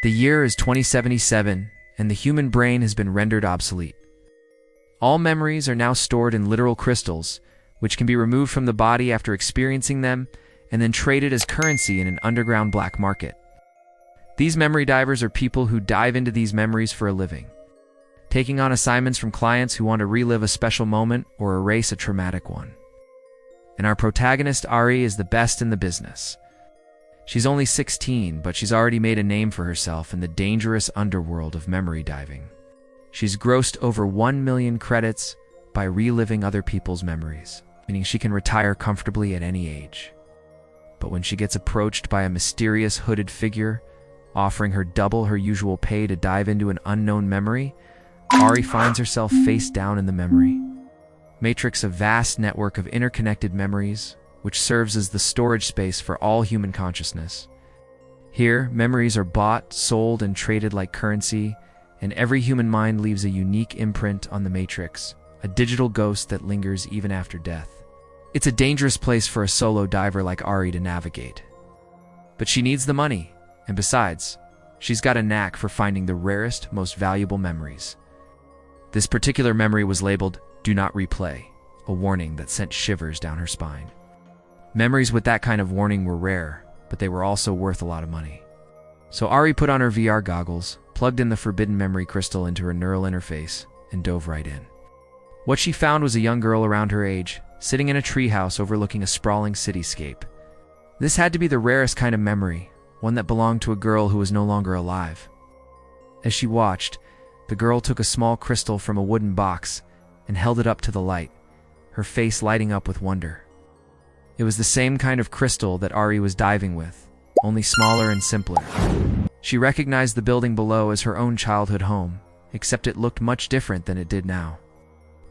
The year is 2077, and the human brain has been rendered obsolete. All memories are now stored in literal crystals, which can be removed from the body after experiencing them and then traded as currency in an underground black market. These memory divers are people who dive into these memories for a living, taking on assignments from clients who want to relive a special moment or erase a traumatic one. And our protagonist, Ari, is the best in the business. She's only 16, but she's already made a name for herself in the dangerous underworld of memory diving. She's grossed over 1 million credits by reliving other people's memories, meaning she can retire comfortably at any age. But when she gets approached by a mysterious hooded figure, offering her double her usual pay to dive into an unknown memory, Ari finds herself face down in the memory matrix, a vast network of interconnected memories, which serves as the storage space for all human consciousness. Here, memories are bought, sold, and traded like currency, and every human mind leaves a unique imprint on the matrix, a digital ghost that lingers even after death. It's a dangerous place for a solo diver like Ari to navigate. But she needs the money, and besides, she's got a knack for finding the rarest, most valuable memories. This particular memory was labeled, "Do not replay," a warning that sent shivers down her spine. Memories with that kind of warning were rare, but they were also worth a lot of money. So Ari put on her VR goggles, plugged in the forbidden memory crystal into her neural interface, and dove right in. What she found was a young girl around her age, sitting in a treehouse overlooking a sprawling cityscape. This had to be the rarest kind of memory, one that belonged to a girl who was no longer alive. As she watched, the girl took a small crystal from a wooden box and held it up to the light, her face lighting up with wonder. It was the same kind of crystal that Ari was diving with, only smaller and simpler. She recognized the building below as her own childhood home, except it looked much different than it did now.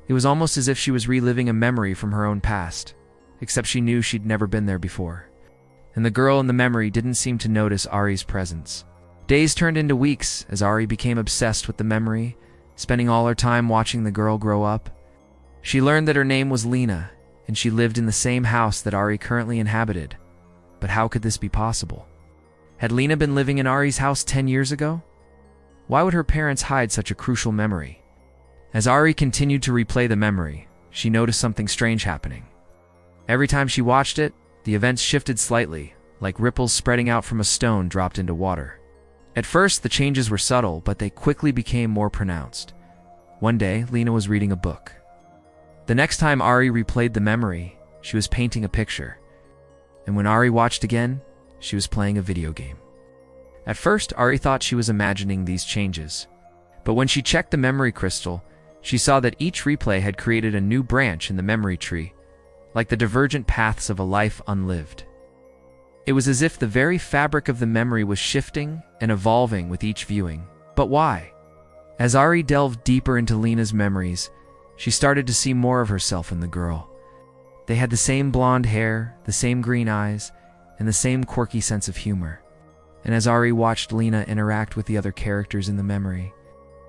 It was almost as if she was reliving a memory from her own past, except she knew she'd never been there before. And the girl in the memory didn't seem to notice Ari's presence. Days turned into weeks as Ari became obsessed with the memory, spending all her time watching the girl grow up. She learned that her name was Lina, and she lived in the same house that Ari currently inhabited. But how could this be possible? Had Lina been living in Ari's house 10 years ago? Why would her parents hide such a crucial memory? As Ari continued to replay the memory, she noticed something strange happening. Every time she watched it, the events shifted slightly, like ripples spreading out from a stone dropped into water. At first, the changes were subtle, but they quickly became more pronounced. One day, Lina was reading a book. The next time Ari replayed the memory, she was painting a picture. And when Ari watched again, she was playing a video game. At first, Ari thought she was imagining these changes. But when she checked the memory crystal, she saw that each replay had created a new branch in the memory tree, like the divergent paths of a life unlived. It was as if the very fabric of the memory was shifting and evolving with each viewing. But why? As Ari delved deeper into Lina's memories, she started to see more of herself in the girl. They had the same blonde hair, the same green eyes, and the same quirky sense of humor. And as Ari watched Lina interact with the other characters in the memory,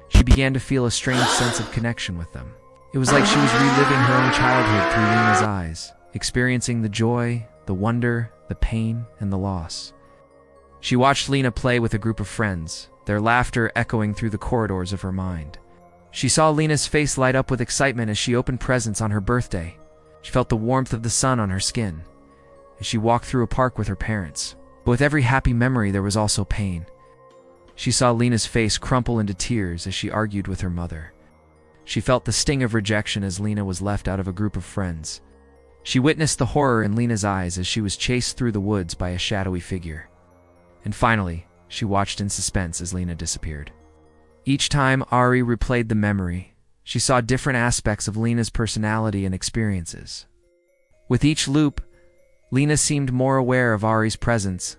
she began to feel a strange sense of connection with them. It was like she was reliving her own childhood through Lina's eyes, experiencing the joy, the wonder, the pain, and the loss. She watched Lina play with a group of friends, their laughter echoing through the corridors of her mind. She saw Lina's face light up with excitement as she opened presents on her birthday. She felt the warmth of the sun on her skin as she walked through a park with her parents. But with every happy memory, there was also pain. She saw Lina's face crumple into tears as she argued with her mother. She felt the sting of rejection as Lina was left out of a group of friends. She witnessed the horror in Lina's eyes as she was chased through the woods by a shadowy figure. And finally, she watched in suspense as Lina disappeared. Each time Ari replayed the memory, she saw different aspects of Lina's personality and experiences. With each loop, Lina seemed more aware of Ari's presence,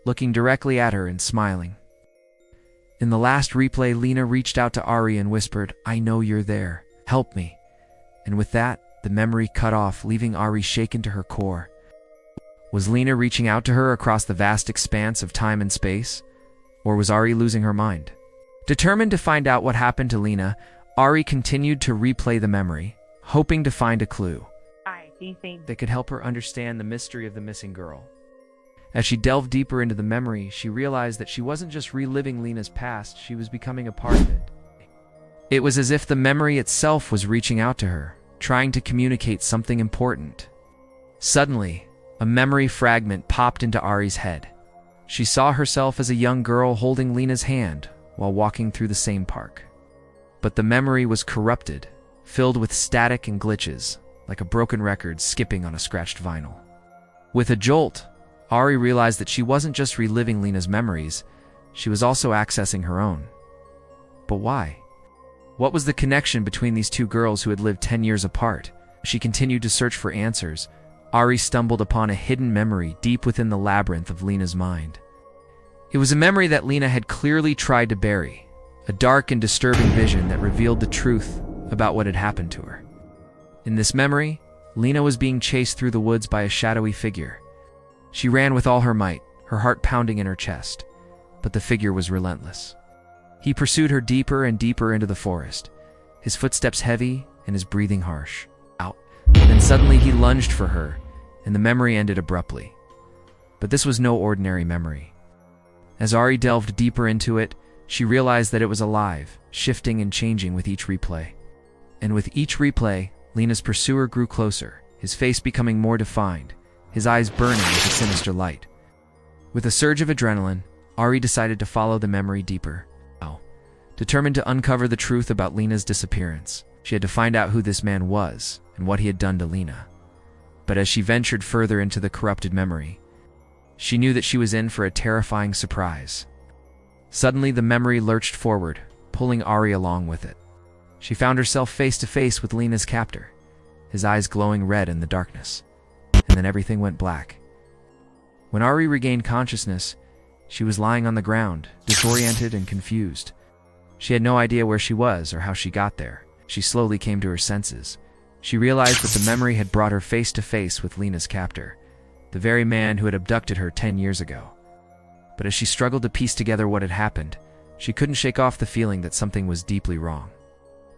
looking directly at her and smiling. In the last replay, Lina reached out to Ari and whispered, "I know you're there. Help me." And with that, the memory cut off, leaving Ari shaken to her core. Was Lina reaching out to her across the vast expanse of time and space? Or was Ari losing her mind? Determined to find out what happened to Lina, Ari continued to replay the memory, hoping to find a clue Do you think that could help her understand the mystery of the missing girl. As she delved deeper into the memory, she realized that she wasn't just reliving Lina's past, she was becoming a part of it. It was as if the memory itself was reaching out to her, trying to communicate something important. Suddenly, a memory fragment popped into Ari's head. She saw herself as a young girl holding Lina's hand while walking through the same park. But the memory was corrupted, filled with static and glitches, like a broken record skipping on a scratched vinyl. With a jolt, Ari realized that she wasn't just reliving Lina's memories, she was also accessing her own. But why? What was the connection between these two girls who had lived 10 years apart? As she continued to search for answers, Ari stumbled upon a hidden memory deep within the labyrinth of Lina's mind. It was a memory that Lina had clearly tried to bury, a dark and disturbing vision that revealed the truth about what had happened to her. In this memory, Lina was being chased through the woods by a shadowy figure. She ran with all her might, her heart pounding in her chest, but the figure was relentless. He pursued her deeper and deeper into the forest, his footsteps heavy and his breathing harsh. Then suddenly he lunged for her, and the memory ended abruptly. But this was no ordinary memory. As Ari delved deeper into it, she realized that it was alive, shifting and changing with each replay. And with each replay, Lina's pursuer grew closer, his face becoming more defined, his eyes burning with a sinister light. With a surge of adrenaline, Ari decided to follow the memory deeper. Determined to uncover the truth about Lina's disappearance, she had to find out who this man was and what he had done to Lina. But as she ventured further into the corrupted memory, she knew that she was in for a terrifying surprise. Suddenly, the memory lurched forward, pulling Ari along with it. She found herself face to face with Lina's captor, his eyes glowing red in the darkness. And then everything went black. When Ari regained consciousness, she was lying on the ground, disoriented and confused. She had no idea where she was or how she got there. She slowly came to her senses. She realized that the memory had brought her face to face with Lina's captor, the very man who had abducted her 10 years ago. But as she struggled to piece together what had happened, she couldn't shake off the feeling that something was deeply wrong.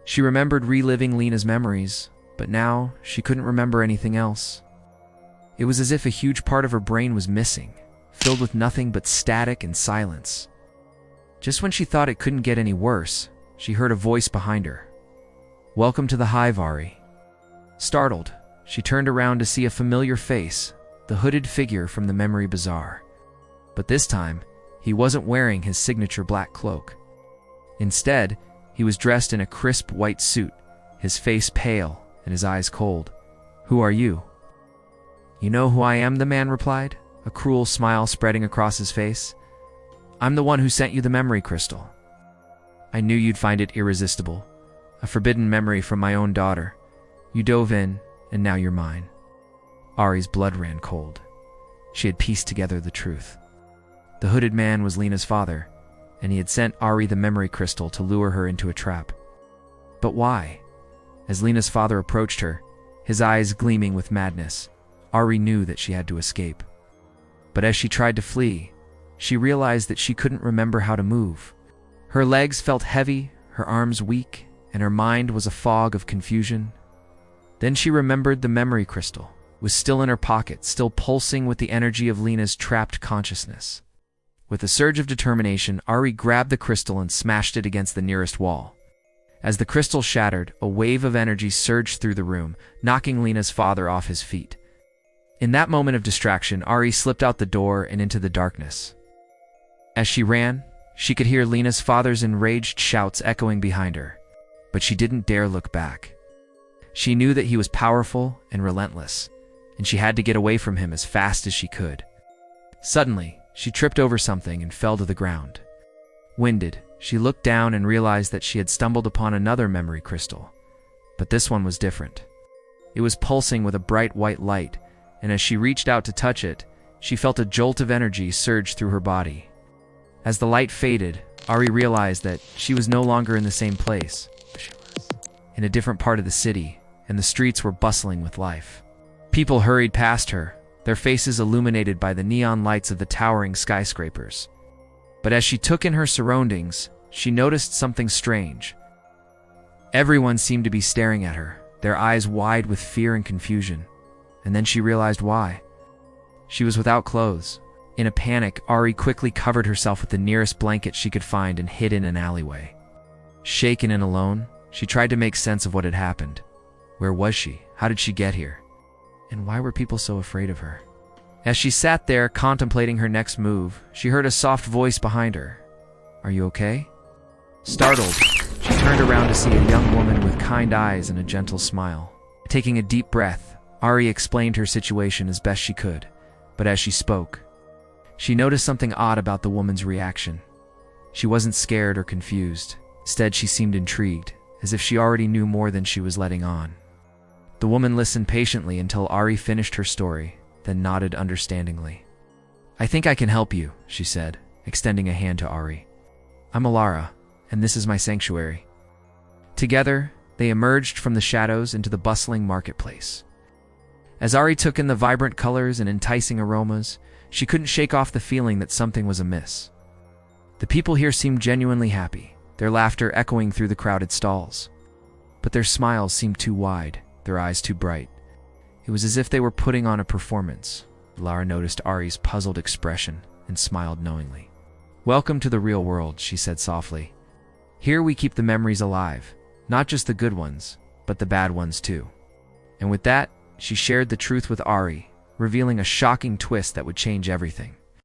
She remembered reliving Lina's memories, but now she couldn't remember anything else. It was as if a huge part of her brain was missing, filled with nothing but static and silence. Just when she thought it couldn't get any worse, she heard a voice behind her. "Welcome to the hive, Ari." Startled, she turned around to see a familiar face, the hooded figure from the memory bazaar. But this time, he wasn't wearing his signature black cloak. Instead, he was dressed in a crisp white suit, his face pale and his eyes cold. "Who are you?" "You know who I am," the man replied, a cruel smile spreading across his face. "I'm the one who sent you the memory crystal. I knew you'd find it irresistible. A forbidden memory from my own daughter. You dove in, and now you're mine." Ari's blood ran cold. She had pieced together the truth. The hooded man was Lina's father, and he had sent Ari the memory crystal to lure her into a trap. But why? As Lina's father approached her, his eyes gleaming with madness, Ari knew that she had to escape. But as she tried to flee, she realized that she couldn't remember how to move. Her legs felt heavy, her arms weak, and her mind was a fog of confusion. Then she remembered the memory crystal was still in her pocket, still pulsing with the energy of Lina's trapped consciousness. With a surge of determination, Ari grabbed the crystal and smashed it against the nearest wall. As the crystal shattered, a wave of energy surged through the room, knocking Lina's father off his feet. In that moment of distraction, Ari slipped out the door and into the darkness. As she ran, she could hear Lina's father's enraged shouts echoing behind her, but she didn't dare look back. She knew that he was powerful and relentless, and she had to get away from him as fast as she could. Suddenly, she tripped over something and fell to the ground. Winded, she looked down and realized that she had stumbled upon another memory crystal, but this one was different. It was pulsing with a bright white light, and as she reached out to touch it, she felt a jolt of energy surge through her body. As the light faded, Ari realized that she was no longer in the same place. She was in a different part of the city, and the streets were bustling with life. People hurried past her, their faces illuminated by the neon lights of the towering skyscrapers. But as she took in her surroundings, she noticed something strange. Everyone seemed to be staring at her, their eyes wide with fear and confusion. And then she realized why. She was without clothes, In a panic, Ari quickly covered herself with the nearest blanket she could find and hid in an alleyway. Shaken and alone, she tried to make sense of what had happened. Where was she? How did she get here? And why were people so afraid of her? As she sat there contemplating her next move, she heard a soft voice behind her. "Are you okay?" Startled, she turned around to see a young woman with kind eyes and a gentle smile. Taking a deep breath, Ari explained her situation as best she could, but as she spoke, she noticed something odd about the woman's reaction. She wasn't scared or confused. Instead, she seemed intrigued, as if she already knew more than she was letting on. The woman listened patiently until Ari finished her story, then nodded understandingly. "I think I can help you," she said, extending a hand to Ari. "I'm Alara, and this is my sanctuary." Together, they emerged from the shadows into the bustling marketplace. As Ari took in the vibrant colors and enticing aromas, she couldn't shake off the feeling that something was amiss. The people here seemed genuinely happy, their laughter echoing through the crowded stalls. But their smiles seemed too wide, their eyes too bright. It was as if they were putting on a performance. Lara noticed Ari's puzzled expression and smiled knowingly. "Welcome to the real world," she said softly. "Here we keep the memories alive, not just the good ones, but the bad ones too." And with that, she shared the truth with Ari, revealing a shocking twist that would change everything.